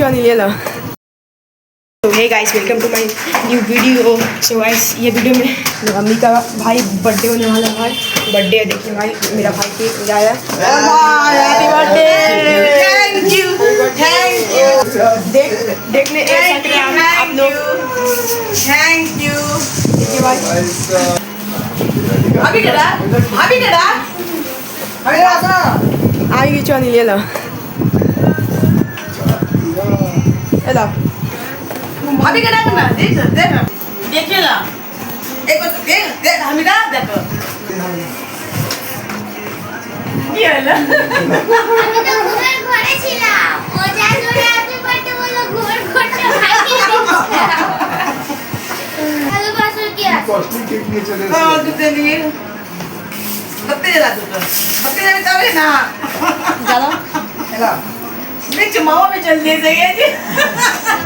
नहीं ले लो। तो hey guys, welcome to my new video. So guys, ये वीडियो में मेरा मम्मी का भाई बर्थडे होने वाला है। भाई बर्थडे है, देखिए भाई मेरा भाई केक लाया है। Happy birthday, thank you, thank you. देखने आप लोग, थैंक यू। देखिए भाई अभी करा आगे क्यों नहीं ले लो। हेलो अभी क्या करना देख देखिए ना एक बार देख हमें ना देखो ये वाला আমি তো ঘুমের ঘরে ছিলাম ও যা জোরে হ্যাপি বার্থডে বললো ঘুমের ঘরটা ভাঙিয়ে দিচ্ছে হ্যালো বাসর কি আছে हाँ दूध नहीं बत्ते जला तभी ना ज़्यादा हेलो देख चमावा में चल दिए सही है जी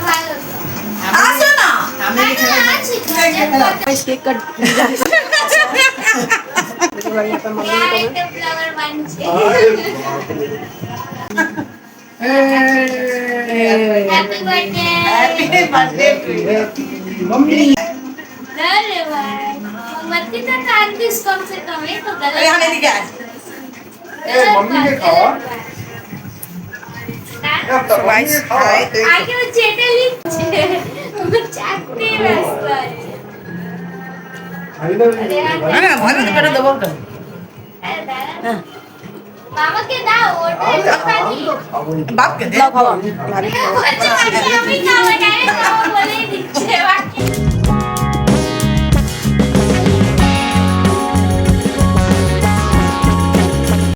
ভালো তো आसो ना আমি আছি गाइस केक कट देखिए भाई यहाँ पे मम्मी को একটা ফ্লাওয়ার বানছে happy birthday happy birthday to you अरे भाई मोमबत्ती तो काट दिस कम से कम ये तो गलत अरे हमें क्या मम्मी ने खावा तो गाइस आगे वो चेटे लिखছে वो चाटते व्यस्त है अरे अरे भालो तो कर दो बोल मामा के दाओ ओटा पानी बाप के दे खावा अच्छा আমি খাওয়া ডাইরেক্ট খাওয়া বলেই দিচ্ছে বাকি